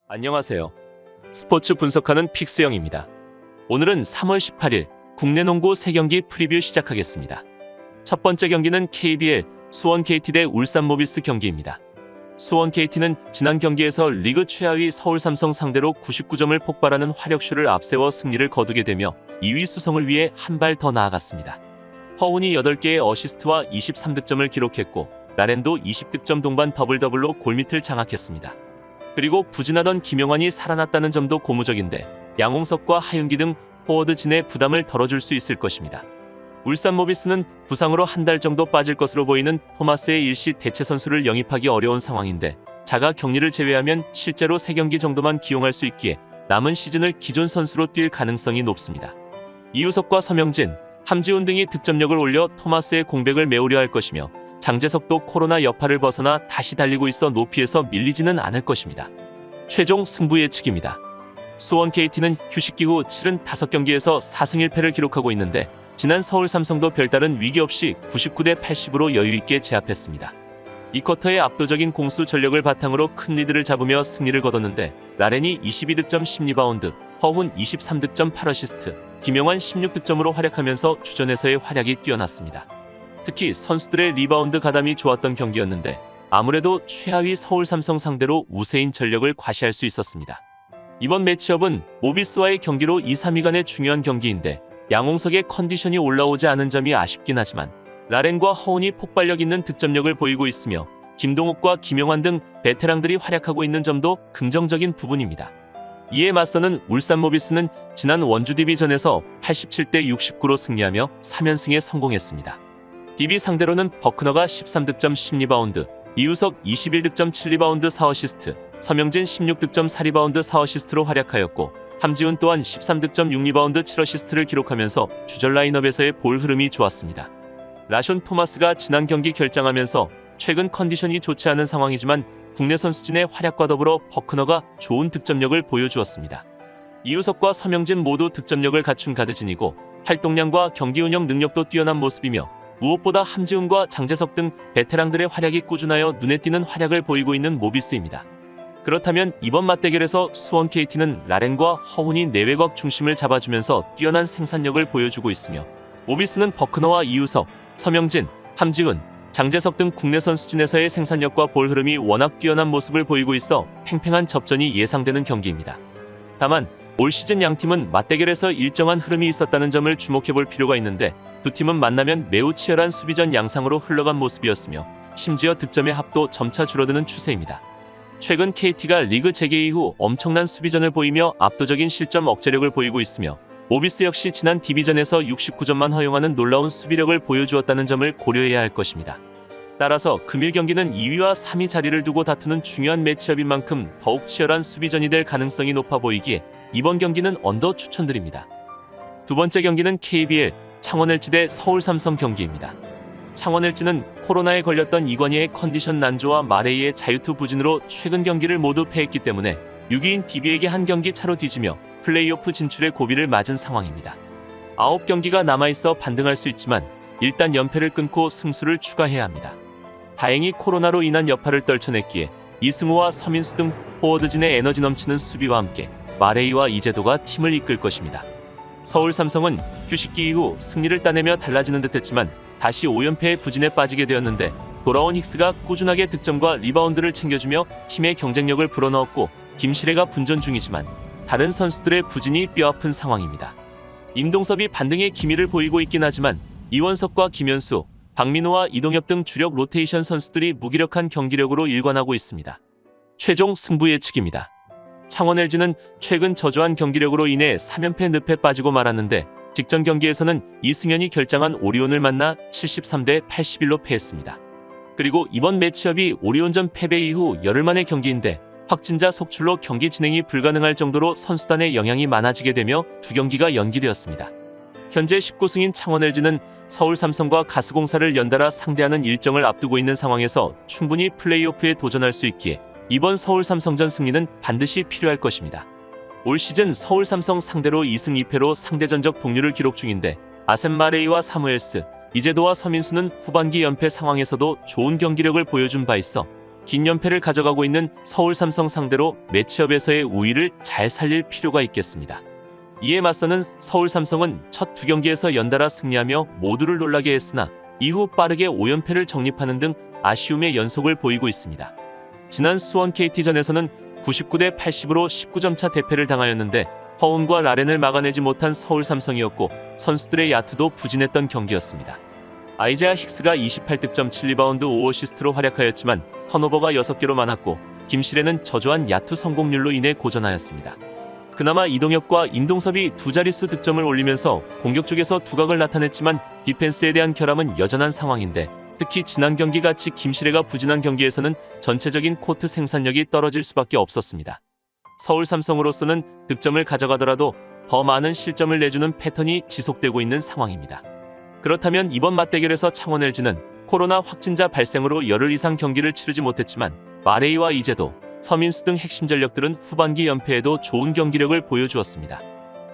안녕하세요. 스포츠 분석하는 픽스영입니다. 오늘은 3월 18일 국내 농구 3경기 프리뷰 시작하겠습니다. 첫 번째 경기는 KBL 수원 KT 대 울산 모비스 경기입니다. 수원 KT는 지난 경기에서 리그 최하위 서울 삼성 상대로 99점을 폭발하는 화력쇼를 앞세워 승리를 거두게 되며 2위 수성을 위해 한 발 더 나아갔습니다. 허훈이 8개의 어시스트와 23득점을 기록했고 라렌도 20득점 동반 더블더블로 골밑을 장악했습니다. 그리고 부진하던 김영환이 살아났다는 점도 고무적인데 양홍석과 하윤기 등 포워드 진의 부담을 덜어줄 수 있을 것입니다. 울산 모비스는 부상으로 한 달 정도 빠질 것으로 보이는 토마스의 일시 대체 선수를 영입하기 어려운 상황인데 자가 격리를 제외하면 실제로 3경기 정도만 기용할 수 있기에 남은 시즌을 기존 선수로 뛸 가능성이 높습니다. 이우석과 서명진, 함지훈 등이 득점력을 올려 토마스의 공백을 메우려 할 것이며 장재석도 코로나 여파를 벗어나 다시 달리고 있어 높이에서 밀리지는 않을 것입니다. 최종 승부 예측입니다. 수원 KT는 휴식기 후 75경기에서 4승 1패를 기록하고 있는데 지난 서울 삼성도 별다른 위기 없이 99대 80으로 여유있게 제압했습니다. 이 쿼터의 압도적인 공수 전력을 바탕으로 큰 리드를 잡으며 승리를 거뒀는데 라렌이 22득점 10리바운드, 허훈 23득점 8어시스트, 김영환 16득점으로 활약하면서 주전에서의 활약이 뛰어났습니다. 특히 선수들의 리바운드 가담이 좋았던 경기였는데 아무래도 최하위 서울 삼성 상대로 우세인 전력을 과시할 수 있었습니다. 이번 매치업은 모비스와의 경기로 2, 3위 간의 중요한 경기인데 양홍석의 컨디션이 올라오지 않은 점이 아쉽긴 하지만 라렌과 허훈이 폭발력 있는 득점력을 보이고 있으며 김동욱과 김영환 등 베테랑들이 활약하고 있는 점도 긍정적인 부분입니다. 이에 맞서는 울산 모비스는 지난 원주 DB전에서 87대 69로 승리하며 3연승에 성공했습니다. DB 상대로는 버크너가 13득점 10리바운드, 이우석 21득점 7리바운드 4어시스트, 서명진 16득점 4리바운드 4어시스트로 활약하였고 함지훈 또한 13득점 6리바운드 7어시스트를 기록하면서 주전 라인업에서의 볼 흐름이 좋았습니다. 라숀 토마스가 지난 경기 결장하면서 최근 컨디션이 좋지 않은 상황이지만 국내 선수진의 활약과 더불어 버크너가 좋은 득점력을 보여주었습니다. 이우석과 서명진 모두 득점력을 갖춘 가드진이고 활동량과 경기 운영 능력도 뛰어난 모습이며 무엇보다 함지훈과 장재석 등 베테랑들의 활약이 꾸준하여 눈에 띄는 활약을 보이고 있는 모비스입니다. 그렇다면 이번 맞대결에서 수원 KT는 라렌과 허훈이 내외곽 중심을 잡아주면서 뛰어난 생산력을 보여주고 있으며 모비스는 버크너와 이우석, 서명진, 함지훈, 장재석 등 국내 선수진에서의 생산력과 볼 흐름이 워낙 뛰어난 모습을 보이고 있어 팽팽한 접전이 예상되는 경기입니다. 다만 올 시즌 양팀은 맞대결에서 일정한 흐름이 있었다는 점을 주목해볼 필요가 있는데 두 팀은 만나면 매우 치열한 수비전 양상으로 흘러간 모습이었으며 심지어 득점의 합도 점차 줄어드는 추세입니다. 최근 KT가 리그 재개 이후 엄청난 수비전을 보이며 압도적인 실점 억제력을 보이고 있으며 모비스 역시 지난 DB전에서 69점만 허용하는 놀라운 수비력을 보여주었다는 점을 고려해야 할 것입니다. 따라서 금일 경기는 2위와 3위 자리를 두고 다투는 중요한 매치업인 만큼 더욱 치열한 수비전이 될 가능성이 높아 보이기에 이번 경기는 언더 추천드립니다. 두 번째 경기는 KBL 창원 LG 대 서울 삼성 경기입니다. 창원 LG는 코로나에 걸렸던 이관희의 컨디션 난조와 마레이의 자유투 부진으로 최근 경기를 모두 패했기 때문에 6위인 DB에게 한 경기 차로 뒤지며 플레이오프 진출의 고비를 맞은 상황입니다. 9경기가 남아있어 반등할 수 있지만 일단 연패를 끊고 승수를 추가해야 합니다. 다행히 코로나로 인한 여파를 떨쳐냈기에 이승우와 서민수 등 포워드진의 에너지 넘치는 수비와 함께 마레이와 이재도가 팀을 이끌 것입니다. 서울 삼성은 휴식기 이후 승리를 따내며 달라지는 듯했지만 다시 5연패의 부진에 빠지게 되었는데 돌아온 힉스가 꾸준하게 득점과 리바운드를 챙겨주며 팀의 경쟁력을 불어넣었고 김시래가 분전 중이지만 다른 선수들의 부진이 뼈아픈 상황입니다. 임동섭이 반등의 기미를 보이고 있긴 하지만 이원석과 김현수, 박민호와 이동엽 등 주력 로테이션 선수들이 무기력한 경기력으로 일관하고 있습니다. 최종 승부 예측입니다. 창원 LG는 최근 저조한 경기력으로 인해 3연패 늪에 빠지고 말았는데 직전 경기에서는 이승현이 결장한 오리온을 만나 73대 81로 패했습니다. 그리고 이번 매치업이 오리온전 패배 이후 열흘 만의 경기인데 확진자 속출로 경기 진행이 불가능할 정도로 선수단의 영향이 많아지게 되며 두 경기가 연기되었습니다. 현재 19승인 창원 LG는 서울 삼성과 가스공사를 연달아 상대하는 일정을 앞두고 있는 상황에서 충분히 플레이오프에 도전할 수 있기에 이번 서울 삼성전 승리는 반드시 필요할 것입니다. 올 시즌 서울 삼성 상대로 2승 2패로 상대 전적 동률을 기록 중인데 아셈 마레이와 사무엘스, 이재도와 서민수는 후반기 연패 상황에서도 좋은 경기력을 보여준 바 있어 긴 연패를 가져가고 있는 서울 삼성 상대로 매치업에서의 우위를 잘 살릴 필요가 있겠습니다. 이에 맞서는 서울 삼성은 첫 두 경기에서 연달아 승리하며 모두를 놀라게 했으나 이후 빠르게 5연패를 정립하는 등 아쉬움의 연속을 보이고 있습니다. 지난 수원 KT전에서는 99대 80으로 19점 차 대패를 당하였는데 허운과 라렌을 막아내지 못한 서울 삼성이었고 선수들의 야투도 부진했던 경기였습니다. 아이제아 힉스가 28득점 7리바운드 5어시스트로 활약하였지만 턴오버가 6개로 많았고 김실애는 저조한 야투 성공률로 인해 고전하였습니다. 그나마 이동엽과 임동섭이 두 자릿수 득점을 올리면서 공격 쪽에서 두각을 나타냈지만 디펜스에 대한 결함은 여전한 상황인데 특히 지난 경기같이 김실애가 부진한 경기에서는 전체적인 코트 생산력이 떨어질 수밖에 없었습니다. 서울 삼성으로서는 득점을 가져가더라도 더 많은 실점을 내주는 패턴이 지속되고 있는 상황입니다. 그렇다면 이번 맞대결에서 창원 LG는 코로나 확진자 발생으로 열흘 이상 경기를 치르지 못했지만 마레이와 이재도, 서민수 등 핵심 전력들은 후반기 연패에도 좋은 경기력을 보여주었습니다.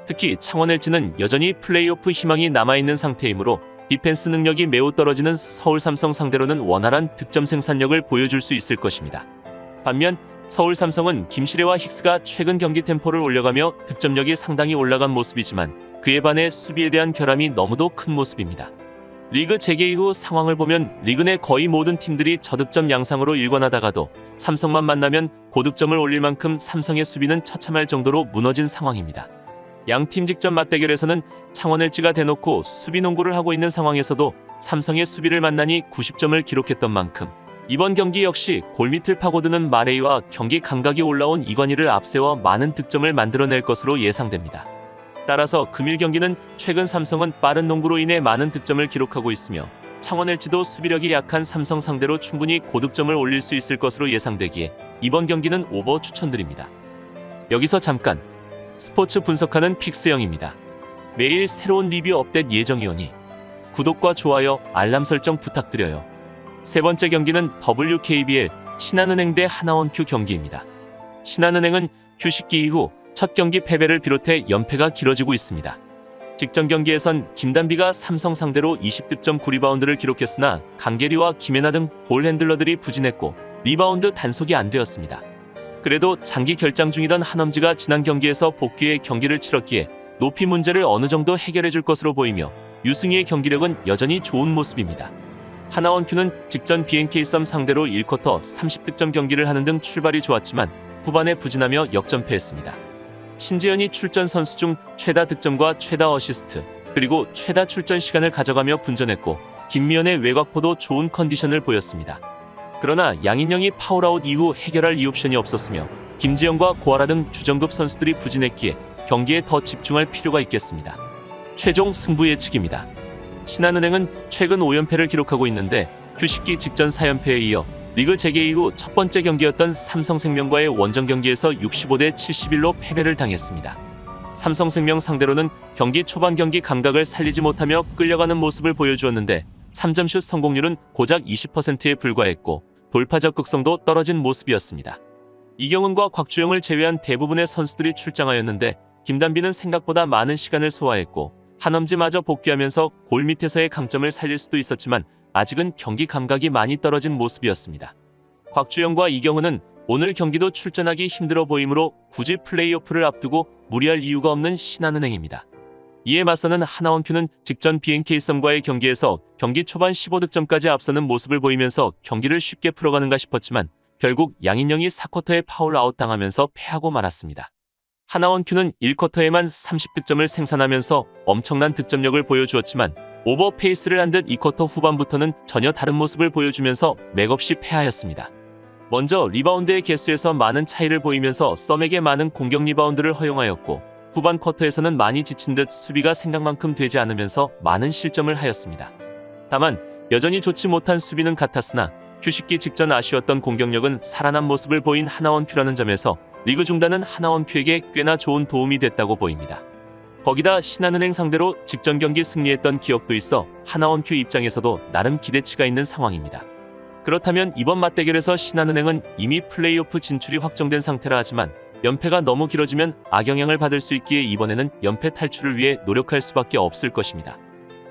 특히 창원 LG는 여전히 플레이오프 희망이 남아있는 상태이므로 디펜스 능력이 매우 떨어지는 서울 삼성 상대로는 원활한 득점 생산력을 보여줄 수 있을 것입니다. 반면 서울 삼성은 김실애와 힉스가 최근 경기 템포를 올려가며 득점력이 상당히 올라간 모습이지만 그에 반해 수비에 대한 결함이 너무도 큰 모습입니다. 리그 재개 이후 상황을 보면 리그 내 거의 모든 팀들이 저득점 양상으로 일관하다가도 삼성만 만나면 고득점을 올릴 만큼 삼성의 수비는 처참할 정도로 무너진 상황입니다. 양팀 직전 맞대결에서는 창원 LG가 대놓고 수비 농구를 하고 있는 상황에서도 삼성의 수비를 만나니 90점을 기록했던 만큼 이번 경기 역시 골밑을 파고드는 마레이와 경기 감각이 올라온 이관희를 앞세워 많은 득점을 만들어낼 것으로 예상됩니다. 따라서 금일 경기는 최근 삼성은 빠른 농구로 인해 많은 득점을 기록하고 있으며 창원 LG도 수비력이 약한 삼성 상대로 충분히 고득점을 올릴 수 있을 것으로 예상되기에 이번 경기는 오버 추천드립니다. 여기서 잠깐 스포츠 분석하는 픽스영입니다. 매일 새로운 리뷰 업데이트 예정이오니 구독과 좋아요, 알람 설정 부탁드려요. 세 번째 경기는 WKBL 신한은행 대 하나원큐 경기입니다. 신한은행은 휴식기 이후 첫 경기 패배를 비롯해 연패가 길어지고 있습니다. 직전 경기에선 김단비가 삼성 상대로 20득점 9리바운드를 기록했으나 강계리와 김혜나 등 볼 핸들러들이 부진했고 리바운드 단속이 안 되었습니다. 그래도 장기 결장 중이던 한엄지가 지난 경기에서 복귀해 경기를 치렀기에 높이 문제를 어느 정도 해결해 줄 것으로 보이며 유승희의 경기력은 여전히 좋은 모습입니다. 하나원큐는 직전 BNK 썸 상대로 1쿼터 30득점 경기를 하는 등 출발이 좋았지만 후반에 부진하며 역전패했습니다. 신재현이 출전 선수 중 최다 득점과 최다 어시스트, 그리고 최다 출전 시간을 가져가며 분전했고 김미연의 외곽포도 좋은 컨디션을 보였습니다. 그러나 양인영이 파울아웃 이후 해결할 이 옵션이 없었으며 김지영과 고아라 등 주전급 선수들이 부진했기에 경기에 더 집중할 필요가 있겠습니다. 최종 승부 예측입니다. 신한은행은 최근 5연패를 기록하고 있는데 휴식기 직전 4연패에 이어 리그 재개 이후 첫 번째 경기였던 삼성생명과의 원정 경기에서 65대 71로 패배를 당했습니다. 삼성생명 상대로는 경기 초반 경기 감각을 살리지 못하며 끌려가는 모습을 보여주었는데 3점슛 성공률은 고작 20%에 불과했고 돌파 적극성도 떨어진 모습이었습니다. 이경은과 곽주영을 제외한 대부분의 선수들이 출장하였는데 김단비는 생각보다 많은 시간을 소화했고 한엄지마저 복귀하면서 골 밑에서의 강점을 살릴 수도 있었지만 아직은 경기 감각이 많이 떨어진 모습이었습니다. 곽주영과 이경은은 오늘 경기도 출전하기 힘들어 보이므로 굳이 플레이오프를 앞두고 무리할 이유가 없는 신한은행입니다. 이에 맞서는 하나원큐는 직전 BNK 썸과의 경기에서 경기 초반 15득점까지 앞서는 모습을 보이면서 경기를 쉽게 풀어가는가 싶었지만 결국 양인영이 4쿼터에 파울 아웃 당하면서 패하고 말았습니다. 하나원큐는 1쿼터에만 30득점을 생산하면서 엄청난 득점력을 보여주었지만 오버 페이스를 한 듯 2쿼터 후반부터는 전혀 다른 모습을 보여주면서 맥없이 패하였습니다. 먼저 리바운드의 개수에서 많은 차이를 보이면서 썸에게 많은 공격 리바운드를 허용하였고 후반 쿼터에서는 많이 지친 듯 수비가 생각만큼 되지 않으면서 많은 실점을 하였습니다. 다만 여전히 좋지 못한 수비는 같았으나 휴식기 직전 아쉬웠던 공격력은 살아난 모습을 보인 하나원큐라는 점에서 리그 중단은 하나원큐에게 꽤나 좋은 도움이 됐다고 보입니다. 거기다 신한은행 상대로 직전 경기 승리했던 기억도 있어 하나원큐 입장에서도 나름 기대치가 있는 상황입니다. 그렇다면 이번 맞대결에서 신한은행은 이미 플레이오프 진출이 확정된 상태라 하지만 연패가 너무 길어지면 악영향을 받을 수 있기에 이번에는 연패 탈출을 위해 노력할 수밖에 없을 것입니다.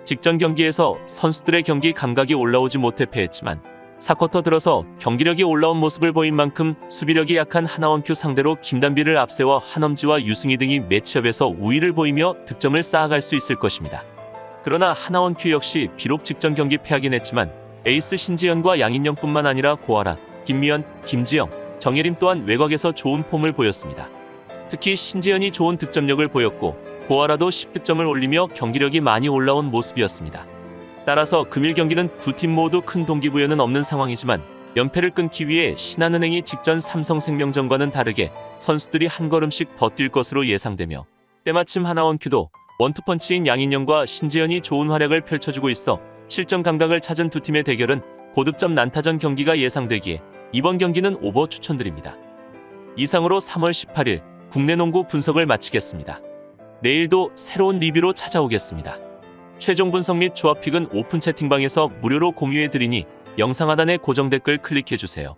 직전 경기에서 선수들의 경기 감각이 올라오지 못해 패했지만 4쿼터 들어서 경기력이 올라온 모습을 보인 만큼 수비력이 약한 하나원큐 상대로 김단비를 앞세워 한엄지와 유승희 등이 매치업에서 우위를 보이며 득점을 쌓아갈 수 있을 것입니다. 그러나 하나원큐 역시 비록 직전 경기 패하긴 했지만 에이스 신지연과 양인영뿐만 아니라 고아라, 김미연, 김지영, 정예림 또한 외곽에서 좋은 폼을 보였습니다. 특히 신지연이 좋은 득점력을 보였고 고아라도 10득점을 올리며 경기력이 많이 올라온 모습이었습니다. 따라서 금일 경기는 두 팀 모두 큰 동기부여는 없는 상황이지만 연패를 끊기 위해 신한은행이 직전 삼성생명전과는 다르게 선수들이 한 걸음씩 더 뛸 것으로 예상되며 때마침 하나원큐도 원투펀치인 양인영과 신지연이 좋은 활약을 펼쳐주고 있어 실점 감각을 찾은 두 팀의 대결은 고득점 난타전 경기가 예상되기에 이번 경기는 오버 추천드립니다. 이상으로 3월 18일 국내 농구 분석을 마치겠습니다. 내일도 새로운 리뷰로 찾아오겠습니다. 최종 분석 및 조합픽은 오픈 채팅방에서 무료로 공유해드리니 영상 하단의 고정 댓글 클릭해주세요.